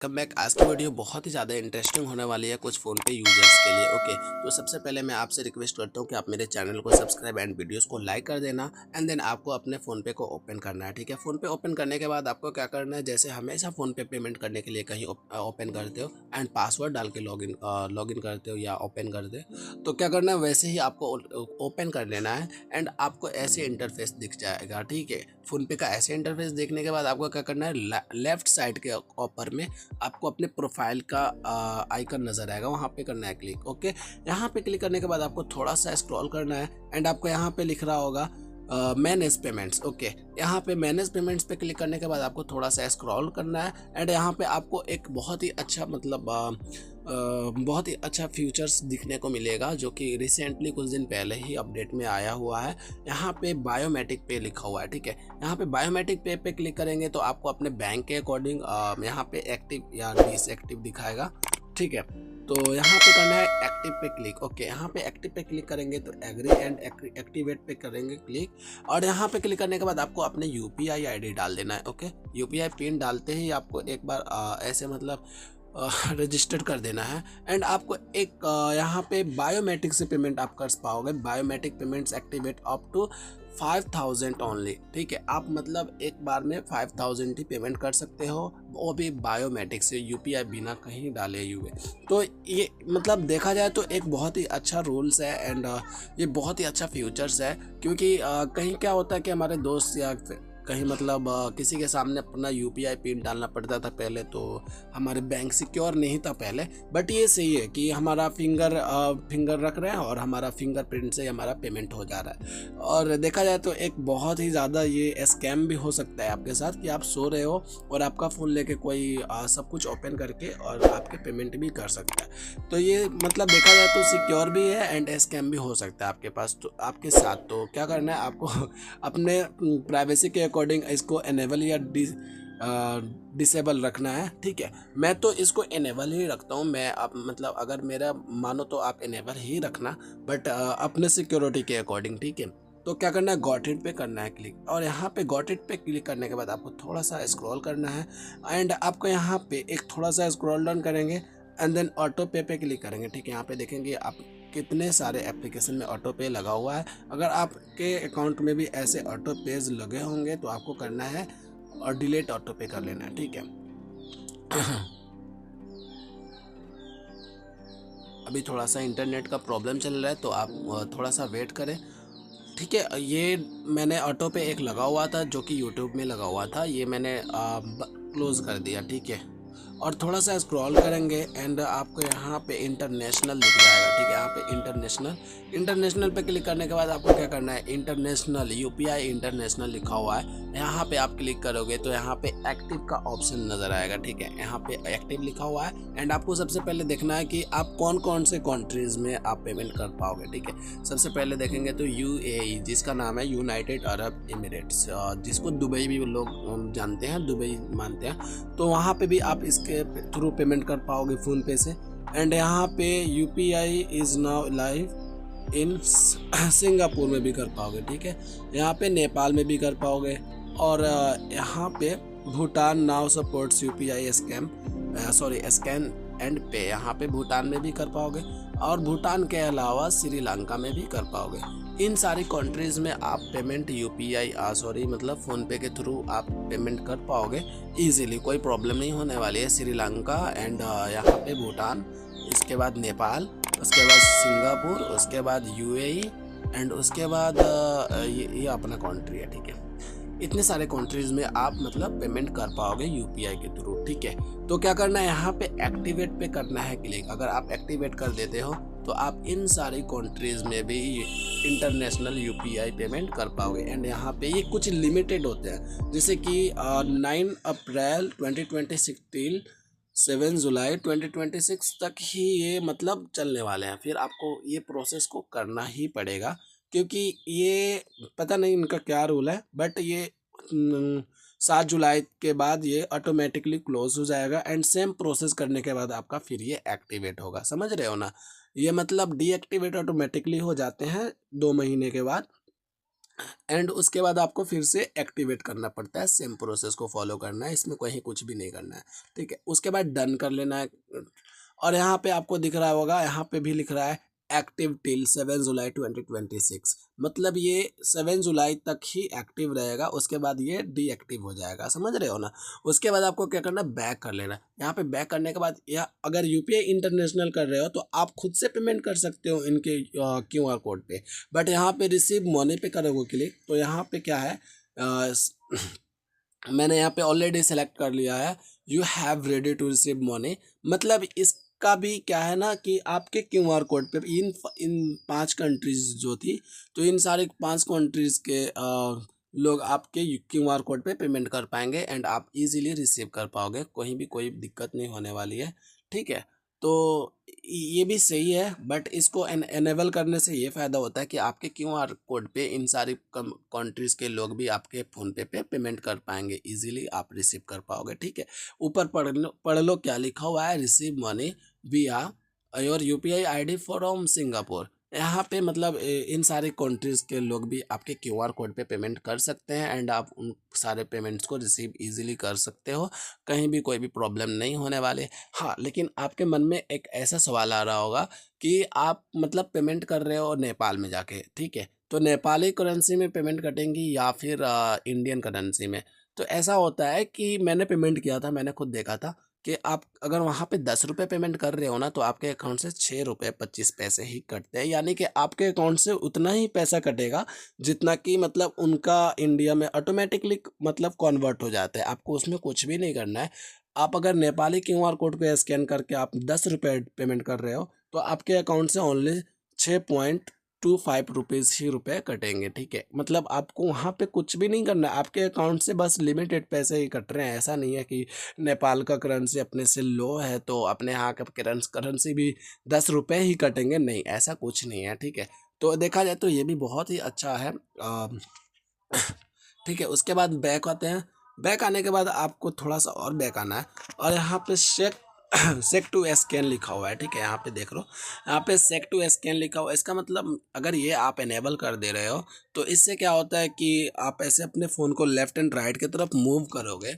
Come back. आज की video बहुत ही ज़्यादा इंटरेस्टिंग होने वाली है कुछ फ़ोन पे यूजर्स के लिए। ओके, तो सबसे पहले मैं आपसे रिक्वेस्ट करता हूँ कि आप मेरे चैनल को सब्सक्राइब एंड वीडियोस को लाइक कर देना। एंड देन आपको अपने फ़ोन पे को ओपन करना है। ठीक है, फ़ोन पे ओपन करने के बाद आपको क्या करना है, जैसे हमेशा फ़ोन पे पेमेंट करने के लिए कहीं ओपन करते हो एंड पासवर्ड डाल के लॉगिन करते हो या ओपन करते हो, तो क्या करना है वैसे ही आपको ओपन कर लेना है। एंड आपको ऐसे इंटरफेस दिख जाएगा। ठीक है, फ़ोन पे का ऐसे इंटरफेस देखने के बाद आपको क्या करना है, लेफ्ट साइड के ऊपर में आपको अपने प्रोफाइल का आइकन नज़र आएगा, वहाँ पे करना है क्लिक। ओके, यहाँ पे क्लिक करने के बाद आपको थोड़ा सा स्क्रॉल करना है एंड आपको यहाँ पे लिख रहा होगा मैनेज पेमेंट्स। ओके, यहाँ पे मैनेज पेमेंट्स पे क्लिक करने के बाद आपको थोड़ा सा स्क्रॉल करना है एंड यहाँ पे आपको एक बहुत ही अच्छा बहुत ही अच्छा फीचर्स दिखने को मिलेगा, जो कि रिसेंटली कुछ दिन पहले ही अपडेट में आया हुआ है। यहाँ पे बायोमेट्रिक पे लिखा हुआ है। ठीक है, यहाँ पे बायोमेट्रिक पे क्लिक करेंगे तो आपको अपने बैंक के अकॉर्डिंग यहाँ पे एक्टिव या डिसएक्टिव दिखाएगा। ठीक है, तो यहाँ पे करना है एक्टिव पे क्लिक। ओके, यहाँ पे एक्टिव पे क्लिक करेंगे तो एग्री एंड एक्टिवेट पे करेंगे क्लिक। और यहाँ पे क्लिक करने के बाद आपको अपने यूपीआई आईडी डाल देना है। ओके, यूपीआई पिन डालते ही आपको एक बार ऐसे मतलब रजिस्टर कर देना है एंड आपको एक यहाँ पे बायोमेट्रिक से पेमेंट आप कर पाओगे। Biometric payments activate up to 5000 only. ठीक है, आप मतलब एक बार में 5000 ही पेमेंट कर सकते हो, वो भी बायोमेट्रिक से, यूपीआई बिना कहीं डाले हुए। तो ये मतलब देखा जाए तो एक बहुत ही अच्छा रूल्स है एंड ये बहुत ही अच्छा फ्यूचर्स है, क्योंकि कहीं क्या होता है कि हमारे दोस्त या कहीं मतलब किसी के सामने अपना यूपीआई पिन डालना पड़ता था पहले, तो हमारे बैंक सिक्योर नहीं था पहले। बट ये सही है कि हमारा फिंगर रख रहे हैं और हमारा फिंगरप्रिंट से हमारा पेमेंट हो जा रहा है। और देखा जाए तो एक बहुत ही ज़्यादा ये स्कैम भी हो सकता है आपके साथ, कि आप सो रहे हो और आपका फ़ोन लेके कोई सब कुछ ओपन करके और आपके पेमेंट भी कर सकता है। तो ये मतलब देखा जाए तो सिक्योर भी है एंड स्कैम भी हो सकता है आपके पास, तो आपके साथ। तो क्या करना है आपको अपने प्राइवेसी के अकॉर्डिंग इसको एनेबल या डिसेबल रखना है। ठीक है, मैं तो इसको एनेबल ही रखता हूँ। मैं आप मतलब अगर मेरा मानो तो आप एनेबल ही रखना, बट अपने सिक्योरिटी के अकॉर्डिंग। ठीक है, तो क्या करना है, गॉट इट पे करना है क्लिक। और यहाँ पे गॉट इट पे क्लिक करने के बाद आपको थोड़ा सा स्क्रॉल करना है एंड आपको यहाँ पे एक थोड़ा सा स्क्रॉल डाउन करेंगे एंड देन ऑटो पे क्लिक करेंगे। ठीक है, यहाँ पे देखेंगे आप कितने सारे एप्लीकेशन में ऑटो पे लगा हुआ है। अगर आपके अकाउंट में भी ऐसे ऑटो पेज लगे होंगे तो आपको करना है और डिलीट ऑटो पे कर लेना है। ठीक है, अभी थोड़ा सा इंटरनेट का प्रॉब्लम चल रहा है तो आप थोड़ा सा वेट करें। ठीक है, ये मैंने ऑटो पे एक लगा हुआ था जो कि यूट्यूब में लगा हुआ था, ये मैंने क्लोज कर दिया। ठीक है, और थोड़ा सा स्क्रॉल करेंगे एंड आपको यहाँ पे इंटरनेशनल दिख जाएगा। ठीक है, यहाँ पे इंटरनेशनल पे क्लिक करने के बाद आपको क्या करना है, इंटरनेशनल यूपीआई इंटरनेशनल लिखा हुआ है, यहाँ पे आप क्लिक करोगे तो यहाँ पे एक्टिव का ऑप्शन नज़र आएगा। ठीक है, यहाँ पे एक्टिव लिखा हुआ है एंड आपको सबसे पहले देखना है कि आप कौन कौन से कंट्रीज़ में आप पेमेंट कर पाओगे। ठीक है, सबसे पहले देखेंगे तो यूएई, जिसका नाम है यूनाइटेड अरब एमिरेट्स, जिसको दुबई भी लोग जानते हैं, दुबई मानते हैं, तो वहाँ पे भी आप इसके थ्रू पेमेंट कर पाओगे फ़ोन पे से। एंड यहाँ पे UPI is now live in Singapore में भी कर पाओगे। ठीक है, यहाँ पे नेपाल में भी कर पाओगे और यहाँ पे Bhutan now supports UPI scan and पे, यहाँ पे भूटान में भी कर पाओगे और भूटान के अलावा श्रीलंका में भी कर पाओगे। इन सारी कंट्रीज़ में आप पेमेंट यूपीआई मतलब फ़ोन पे के थ्रू आप पेमेंट कर पाओगे इजीली, कोई प्रॉब्लम नहीं होने वाली है। श्रीलंका एंड यहाँ पे भूटान, इसके बाद नेपाल, उसके बाद सिंगापुर, उसके बाद यूएई एंड उसके बाद ये अपना कंट्री है। ठीक है, इतने सारे कंट्रीज़ में आप मतलब पेमेंट कर पाओगे यूपीआई के थ्रू। ठीक है, तो क्या करना है, यहाँ पे एक्टिवेट पे करना है क्लिक। अगर आप एक्टिवेट कर देते हो तो आप इन सारी कंट्रीज़ में भी इंटरनेशनल यूपीआई पेमेंट कर पाओगे। एंड यहाँ पे ये कुछ लिमिटेड होते हैं, जैसे कि 9 अप्रैल 2026 टिल 7 जुलाई 2026 तक ही ये मतलब चलने वाले हैं। फिर आपको ये प्रोसेस को करना ही पड़ेगा, क्योंकि ये पता नहीं इनका क्या रूल है, बट ये 7 जुलाई के बाद ये ऑटोमेटिकली क्लोज हो जाएगा एंड सेम प्रोसेस करने के बाद आपका फिर ये एक्टिवेट होगा। समझ रहे हो ना, ये मतलब डीएक्टिवेट ऑटोमेटिकली हो जाते हैं 2 महीने के बाद एंड उसके बाद आपको फिर से एक्टिवेट करना पड़ता है, सेम प्रोसेस को फॉलो करना है, इसमें कहीं कुछ भी नहीं करना है, ठीक है। उसके बाद डन कर लेना है। और यहाँ पे आपको दिख रहा होगा, यहाँ पे भी लिख रहा है एक्टिव टिल 7 जुलाई 2026, मतलब ये 7 जुलाई तक ही एक्टिव रहेगा, उसके बाद ये डीएक्टिव हो जाएगा, समझ रहे हो ना। उसके बाद आपको क्या करना है, बैक कर लेना है। यहाँ पे बैक करने के बाद, या अगर यूपीआई इंटरनेशनल कर रहे हो तो आप खुद से पेमेंट कर सकते हो इनके क्यूआर कोड पे। बट यहाँ पे रिसीव मनी पे करोगे क्लिक, तो यहाँ पे क्या है, मैंने यहाँ पे ऑलरेडी सेलेक्ट कर लिया है, you have ready to receive money, मतलब इसका भी क्या है ना कि आपके क्यूआर कोड पे इन 5 कंट्रीज जो थी, तो इन सारे 5 कंट्रीज के लोग आपके क्यूआर कोड पे पेमेंट कर पाएंगे एंड आप इजीली रिसीव कर पाओगे, कहीं भी कोई दिक्कत नहीं होने वाली है, ठीक है। तो ये भी सही है, बट इसको एनेबल करने से ये फ़ायदा होता है कि आपके क्यूआर कोड पे इन सारी कंट्रीज़ के लोग भी आपके फ़ोनपे पे पेमेंट कर पाएंगे, इजीली आप रिसीव कर पाओगे, ठीक है। ऊपर पढ़ लो क्या लिखा हुआ है, रिसीव मनी विया your UPI ID from Singapore. यहाँ पे मतलब इन सारे कंट्रीज़ के लोग भी आपके क्यूआर कोड पे पेमेंट कर सकते हैं एंड आप उन सारे पेमेंट्स को रिसीव इजीली कर सकते हो, कहीं भी कोई भी प्रॉब्लम नहीं होने वाले। हाँ, लेकिन आपके मन में एक ऐसा सवाल आ रहा होगा कि आप मतलब पेमेंट कर रहे हो नेपाल में जाके, ठीक है, तो नेपाली करेंसी में पेमेंट कटेंगी या फिर इंडियन करेंसी में। तो ऐसा होता है कि मैंने पेमेंट किया था, मैंने खुद देखा था कि आप अगर वहाँ पे 10 रुपये पेमेंट कर रहे हो ना, तो आपके अकाउंट से 6 रुपये 25 पैसे ही कटते हैं, यानी कि आपके अकाउंट से उतना ही पैसा कटेगा जितना कि मतलब उनका इंडिया में ऑटोमेटिकली मतलब कन्वर्ट हो जाता है, आपको उसमें कुछ भी नहीं करना है। आप अगर नेपाली क्यूआर कोड को स्कैन करके आप 10 रुपये पेमेंट कर रहे हो, तो आपके अकाउंट से ओनली 6.25 रुपीज़ ही रुपये कटेंगे, ठीक है। मतलब आपको वहाँ पे कुछ भी नहीं करना है, आपके अकाउंट से बस लिमिटेड पैसे ही कट रहे हैं। ऐसा नहीं है कि नेपाल का करेंसी अपने से लो है तो अपने यहाँ का करेंसी भी 10 रुपये ही कटेंगे, नहीं, ऐसा कुछ नहीं है, ठीक है। तो देखा जाए तो ये भी बहुत ही अच्छा है, ठीक है। उसके बाद बैक आते हैं, बैक आने के बाद आपको थोड़ा सा और बैक आना है, और यहाँ पे सेक टू स्कैन लिखा हुआ है, ठीक है, यहाँ पे देख लो, यहाँ पे सेक टू स्कैन लिखा हुआ है। इसका मतलब अगर ये आप इनेबल कर दे रहे हो तो इससे क्या होता है कि आप ऐसे अपने फ़ोन को लेफ्ट एंड राइट की तरफ मूव करोगे,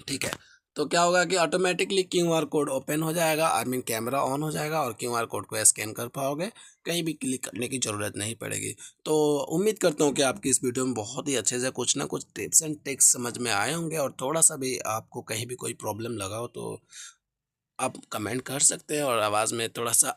ठीक है, तो क्या होगा कि ऑटोमेटिकली क्यूआर कोड ओपन हो जाएगा, आई मीन कैमरा ऑन हो जाएगा और क्यूआर कोड को स्कैन कर पाओगे, कहीं भी क्लिक करने की ज़रूरत नहीं पड़ेगी। तो उम्मीद करता हूँ कि आपकी इस वीडियो में बहुत ही अच्छे से कुछ ना कुछ टिप्स एंड ट्रिक्स समझ में आए होंगे, और थोड़ा सा भी आपको कहीं भी कोई प्रॉब्लम लगा हो तो आप कमेंट कर सकते हैं, और आवाज़ में थोड़ा सा